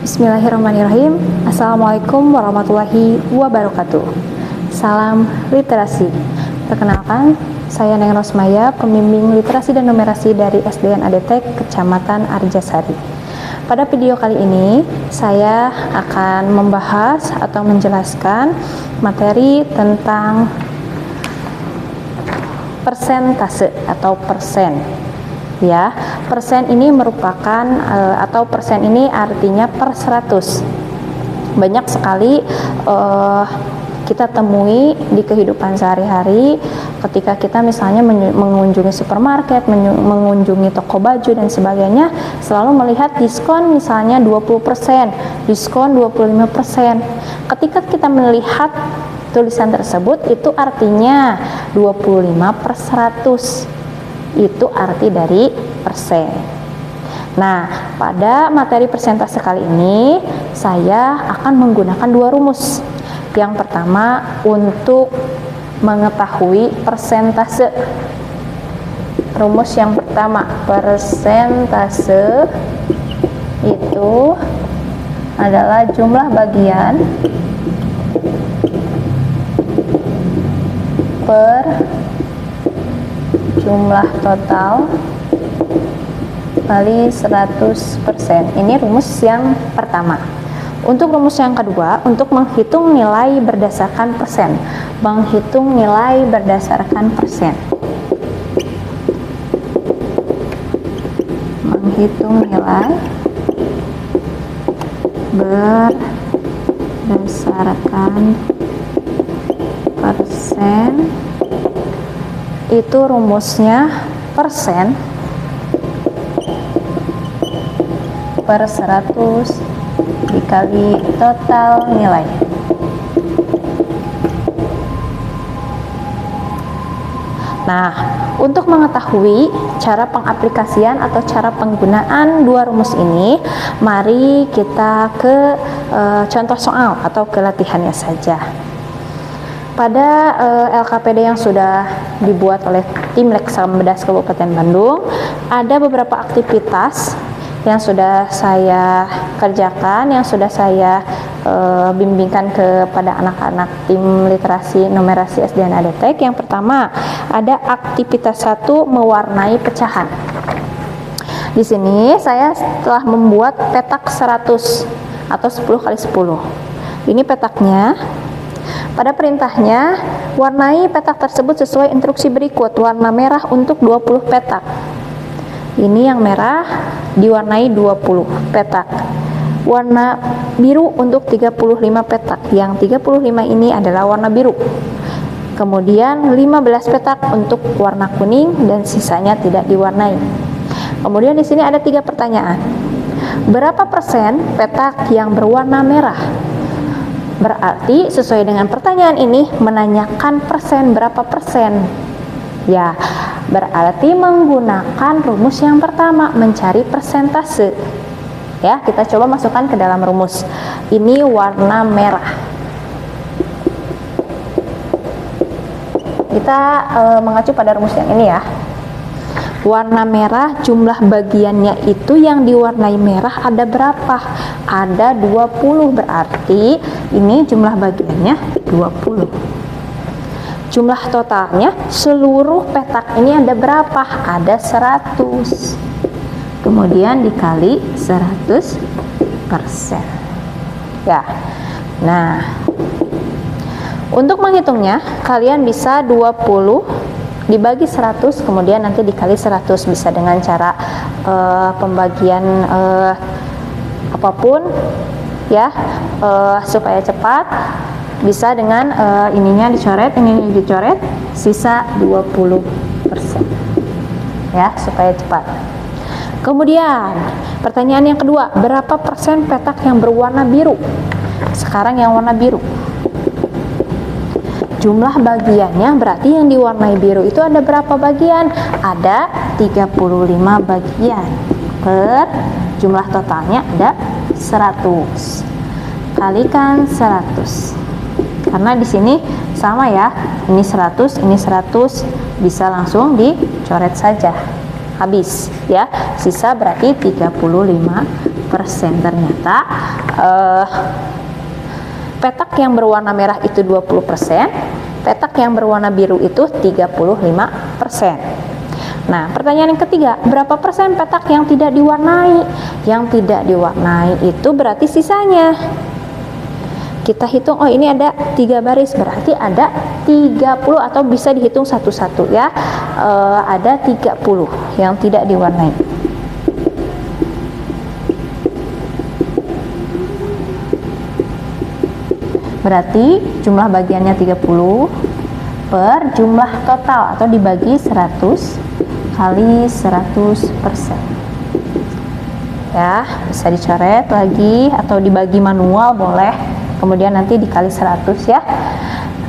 Bismillahirrahmanirrahim. Assalamualaikum warahmatullahi wabarakatuh. Salam literasi. Perkenalkan, saya Neng Rosmaya, pembimbing literasi dan numerasi dari SDN Adetek Kecamatan Arjasari. Pada video kali ini, saya akan membahas atau menjelaskan materi tentang persentase atau persen. Ya, persen ini merupakan atau persen ini artinya per 100. Banyak sekali kita temui di kehidupan sehari-hari ketika kita misalnya mengunjungi supermarket, mengunjungi toko baju dan sebagainya, selalu melihat diskon misalnya 20%, diskon 25%. Ketika kita melihat tulisan tersebut, itu artinya 25/100. Itu arti dari persen. Nah, pada materi persentase kali ini saya akan menggunakan dua rumus. Yang pertama untuk mengetahui persentase. Rumus yang pertama, persentase itu adalah jumlah bagian per jumlah total kali 100%. Ini rumus yang pertama. Untuk rumus yang kedua, untuk menghitung nilai berdasarkan persen. Menghitung nilai berdasarkan persen. Menghitung nilai berdasarkan persen. Itu rumusnya persen per 100 dikali total nilai. Nah, untuk mengetahui cara pengaplikasian atau cara penggunaan dua rumus ini, mari kita ke contoh soal atau ke latihannya saja. Pada LKPD yang sudah dibuat oleh tim Leksambedas Kabupaten Bandung, ada beberapa aktivitas yang sudah saya kerjakan, yang sudah saya bimbingkan kepada anak-anak tim literasi numerasi SDN Adetek. Yang pertama, ada aktivitas 1, mewarnai pecahan. Di sini saya telah membuat petak 100 atau 10 kali 10. Ini petaknya. Pada perintahnya, warnai petak tersebut sesuai instruksi berikut. Warna merah untuk 20 petak. Ini yang merah diwarnai 20 petak. Warna biru untuk 35 petak. Yang 35 ini adalah warna biru. Kemudian 15 petak untuk warna kuning dan sisanya tidak diwarnai. Kemudian di sini ada 3 pertanyaan. Berapa persen petak yang berwarna merah? Berarti sesuai dengan pertanyaan ini menanyakan persen, berapa persen. Ya, berarti menggunakan rumus yang pertama, mencari persentase. Ya, kita coba masukkan ke dalam rumus. Ini warna merah. Kita mengacu pada rumus yang ini ya. Warna merah, jumlah bagiannya itu yang diwarnai merah ada berapa? Ada 20, berarti ini jumlah bagiannya 20. Jumlah totalnya seluruh petak ini ada berapa? Ada 100. Kemudian dikali 100%. Ya. Nah, untuk menghitungnya kalian bisa 20 dibagi 100, kemudian nanti dikali 100, bisa dengan cara pembagian apapun ya, supaya cepat bisa dengan ininya dicoret, ini dicoret, sisa 20% ya, supaya cepat. Kemudian pertanyaan yang kedua, berapa persen petak yang berwarna biru? Sekarang yang warna biru, jumlah bagiannya berarti yang diwarnai biru itu ada berapa bagian? Ada 35 bagian per jumlah totalnya ada 100. Kalikan 100. Karena di sini sama ya, ini 100, ini 100, bisa langsung dicoret saja. Habis ya, sisa berarti 35%. Ternyata petak yang berwarna merah itu 20%, petak yang berwarna biru itu 35%. Nah, pertanyaan yang ketiga, berapa persen petak yang tidak diwarnai? Yang tidak diwarnai itu berarti sisanya. Kita hitung, oh ini ada 3 baris, berarti ada 30, atau bisa dihitung satu-satu ya. Ada 30 yang tidak diwarnai. Berarti jumlah bagiannya 30 per jumlah total, atau dibagi 100 kali 100%. Ya, bisa dicoret lagi atau dibagi manual boleh. Kemudian nanti dikali 100 ya.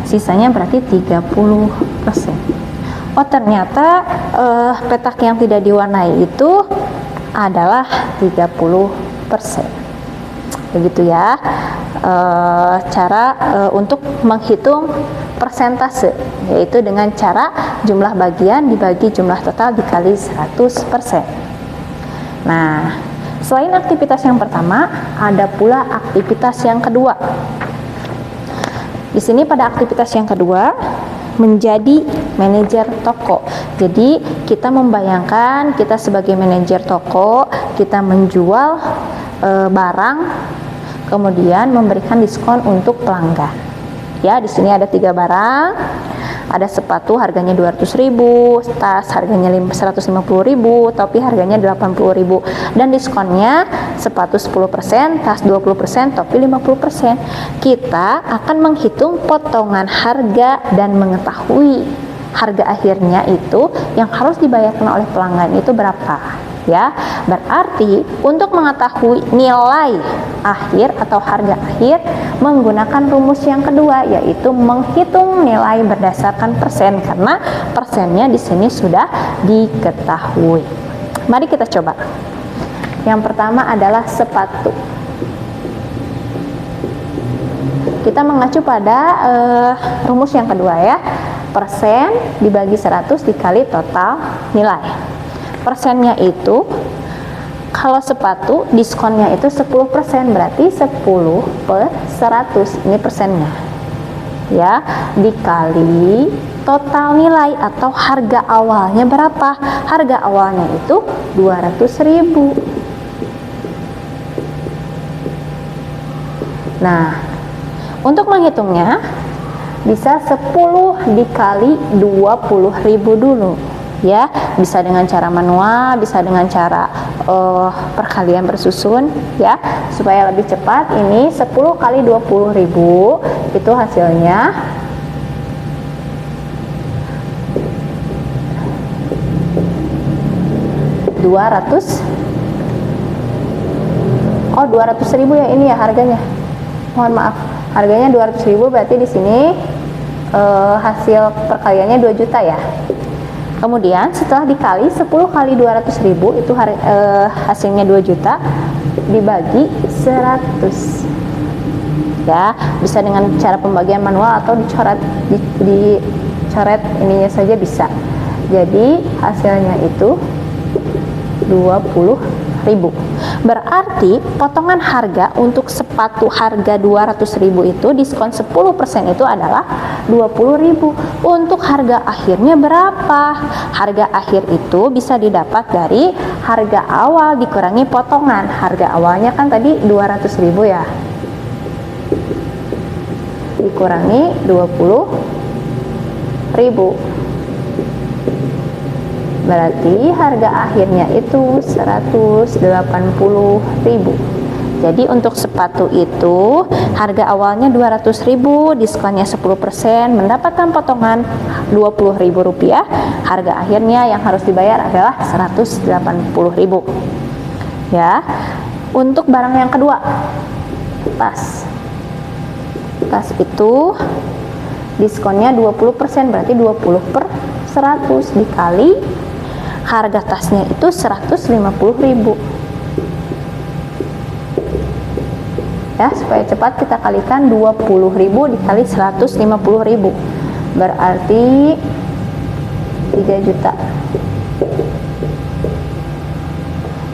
Sisanya berarti 30%. Oh, ternyata petak yang tidak diwarnai itu adalah 30%. Begitu ya. Cara untuk menghitung persentase, yaitu dengan cara jumlah bagian dibagi jumlah total dikali 100%. Nah, selain aktivitas yang pertama, ada pula aktivitas yang kedua. Di sini pada aktivitas yang kedua, menjadi manajer toko. Jadi kita membayangkan kita sebagai manajer toko, kita menjual barang, kemudian memberikan diskon untuk pelanggan. Ya, di sini ada 3 barang. Ada sepatu harganya 200.000, tas harganya 150.000, topi harganya 80.000, dan diskonnya sepatu 10%, tas 20%, topi 50%. Kita akan menghitung potongan harga dan mengetahui harga akhirnya itu yang harus dibayarkan oleh pelanggan itu berapa. Ya, berarti untuk mengetahui nilai akhir atau harga akhir menggunakan rumus yang kedua, yaitu menghitung nilai berdasarkan persen, karena persennya di sini sudah diketahui. Mari kita coba. Yang pertama adalah sepatu. Kita mengacu pada rumus yang kedua ya. Persen dibagi 100 dikali total nilai. Persennya itu, kalau sepatu diskonnya itu 10%, berarti 10 per 100, ini persennya ya, dikali total nilai atau harga awalnya berapa. Harga awalnya itu 200.000. Nah, untuk menghitungnya bisa 10 dikali 20.000 dulu ya, bisa dengan cara manual, bisa dengan cara perkalian bersusun ya, supaya lebih cepat. Ini 10 kali 20.000 itu hasilnya 200.000 ya, ini ya harganya. Mohon maaf, harganya 200.000, berarti di sini hasil perkaliannya 2 juta ya. Kemudian setelah dikali 10 kali 200.000 itu hasilnya 2 juta dibagi 100 ya, bisa dengan cara pembagian manual atau dicoret ininya saja bisa. Jadi hasilnya itu 20.000. Berarti potongan harga untuk sepatu harga 200.000 itu diskon 10% itu adalah 20.000. Untuk harga akhirnya berapa? Harga akhir itu bisa didapat dari harga awal dikurangi potongan. Harga awalnya kan tadi 200.000 ya, dikurangi 20.000, berarti harga akhirnya itu 180.000. Jadi untuk sepatu itu harga awalnya 200.000, diskonnya 10%, mendapatkan potongan 20.000 rupiah. Harga akhirnya yang harus dibayar adalah 180.000 ya. Untuk barang yang kedua, tas itu diskonnya 20%, berarti 20 per 100 dikali harga tasnya itu 150.000 ya. Supaya cepat kita kalikan 20.000 dikali 150.000, berarti 3 juta.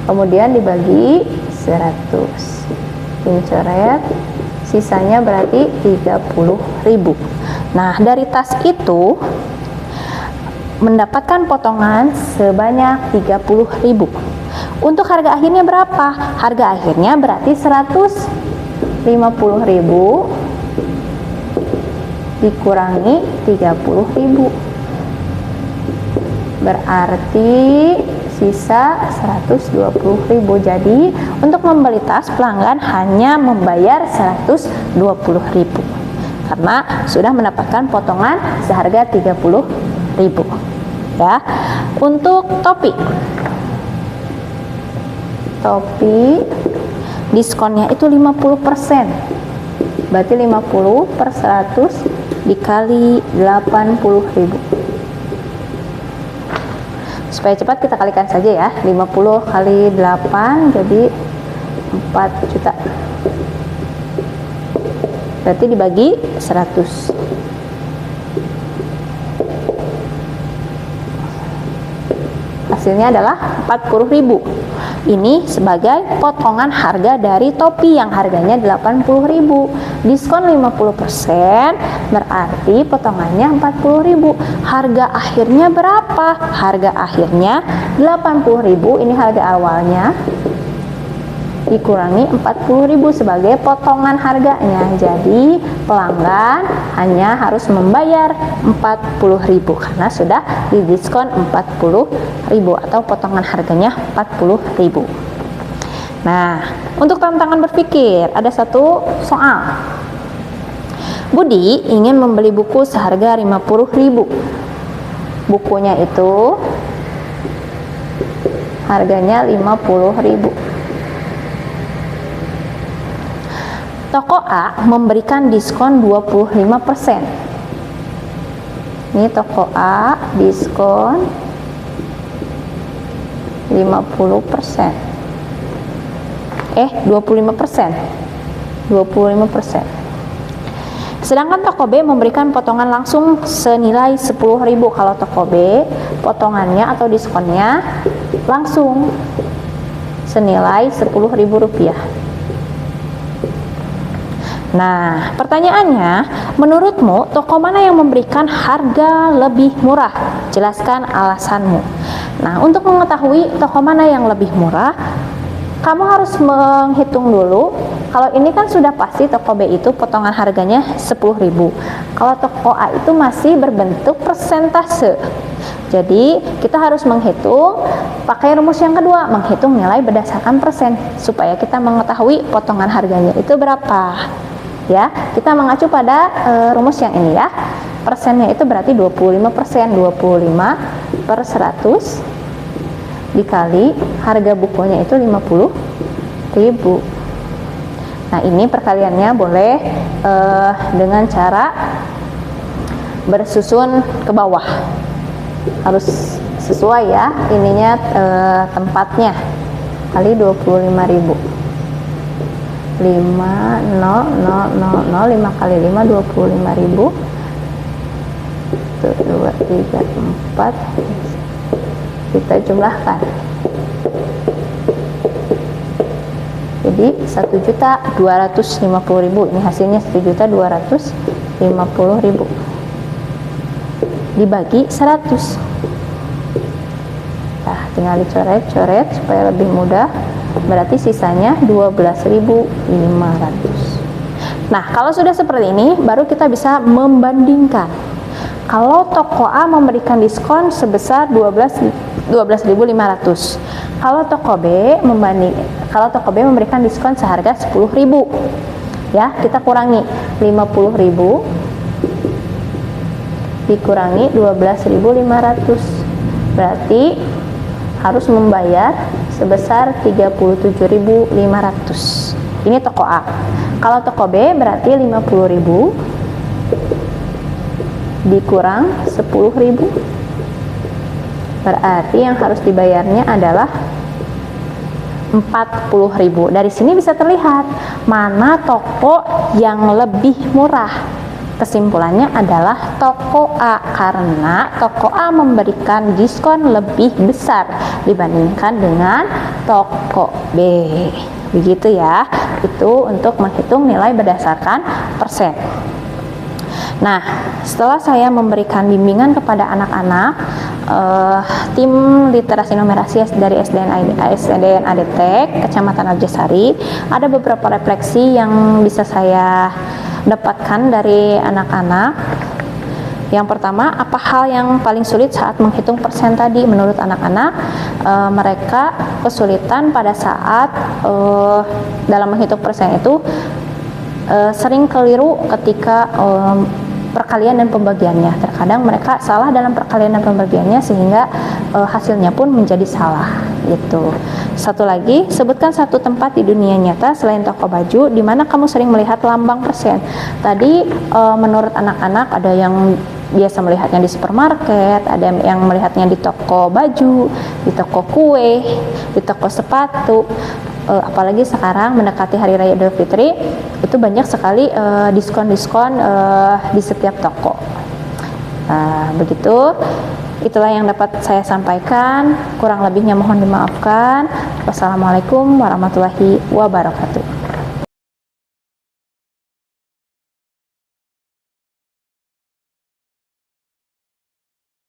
Kemudian dibagi 100. Ini coret, sisanya berarti 30.000. Nah, dari tas itu mendapatkan potongan sebanyak 30.000. Untuk harga akhirnya berapa? Harga akhirnya berarti 150.000 dikurangi 30.000. Berarti sisa 120.000. Jadi untuk membeli tas pelanggan hanya membayar 120.000 karena sudah mendapatkan potongan seharga 30.000. Ya. Untuk topi diskonnya itu 50%. Berarti 50 per 100 dikali 80.000. Supaya cepat kita kalikan saja ya. 50 kali 8 jadi 4 juta. Berarti dibagi 100. Hasilnya adalah 40.000. Ini sebagai potongan harga dari topi yang harganya 80.000. Diskon 50% berarti potongannya 40.000. Harga akhirnya berapa? Harga akhirnya 80.000. Ini harga awalnya dikurangi 40.000 sebagai potongan harganya. Jadi pelanggan hanya harus membayar 40.000 karena sudah didiskon 40.000 atau potongan harganya 40.000. Nah, untuk tantangan berpikir ada satu soal. Budi ingin membeli buku seharga 50.000. Bukunya itu harganya 50.000. Toko A memberikan diskon 25%. Ini toko A diskon 50%. 25%. Sedangkan toko B memberikan potongan langsung senilai 10.000. Kalau toko B potongannya atau diskonnya langsung senilai 10.000 rupiah. Nah, pertanyaannya, menurutmu toko mana yang memberikan harga lebih murah? Jelaskan alasanmu. Nah, untuk mengetahui toko mana yang lebih murah, kamu harus menghitung dulu. Kalau ini kan sudah pasti toko B itu potongan harganya 10.000. Kalau toko A itu masih berbentuk persentase. Jadi kita harus menghitung pakai rumus yang kedua, menghitung nilai berdasarkan persen supaya kita mengetahui potongan harganya itu berapa. Ya, kita mengacu pada rumus yang ini ya. Persennya itu berarti 25%. 25 per 100 dikali harga bukunya itu 50.000. Nah, ini perkaliannya boleh dengan cara bersusun ke bawah. Harus sesuai ya, ininya tempatnya kali 25.000. 5 kali 5 25.000. 1 2 3 4. Kita jumlahkan. Jadi 1.250.000. Ini hasilnya 1.250.000 dibagi 100. Nah, tinggal dicoret-coret supaya lebih mudah. Berarti sisanya 12.500. Nah, kalau sudah seperti ini baru kita bisa membandingkan. Kalau toko A memberikan diskon sebesar 12.500. Kalau toko B memberikan diskon seharga 10.000. Ya, kita kurangi 50.000 dikurangi 12.500. Berarti harus membayar sebesar 37.500. Ini toko A. Kalau toko B berarti 50.000 dikurang 10.000. Berarti yang harus dibayarnya adalah 40.000. Dari sini bisa terlihat mana toko yang lebih murah. Kesimpulannya adalah toko A karena toko A memberikan diskon lebih besar dibandingkan dengan toko B. begitu ya. Itu untuk menghitung nilai berdasarkan persen. Nah, setelah saya memberikan bimbingan kepada anak-anak, tim literasi numerasi dari SDN ADTEK Kecamatan Arjosari, ada beberapa refleksi yang bisa saya dapatkan dari anak-anak. Yang pertama, apa hal yang paling sulit saat menghitung persen tadi? Menurut anak-anak, mereka kesulitan pada saat dalam menghitung persen itu sering keliru ketika perkalian dan pembagiannya. Terkadang mereka salah dalam perkalian dan pembagiannya sehingga hasilnya pun menjadi salah gitu. Satu lagi, sebutkan satu tempat di dunia nyata selain toko baju di mana kamu sering melihat lambang persen. Tadi menurut anak-anak ada yang biasa melihatnya di supermarket, ada yang melihatnya di toko baju, di toko kue, di toko sepatu. Apalagi sekarang mendekati Hari Raya Idul Fitri, itu banyak sekali diskon-diskon di setiap toko. Begitu, itulah yang dapat saya sampaikan. Kurang lebihnya mohon dimaafkan. Wassalamualaikum warahmatullahi wabarakatuh.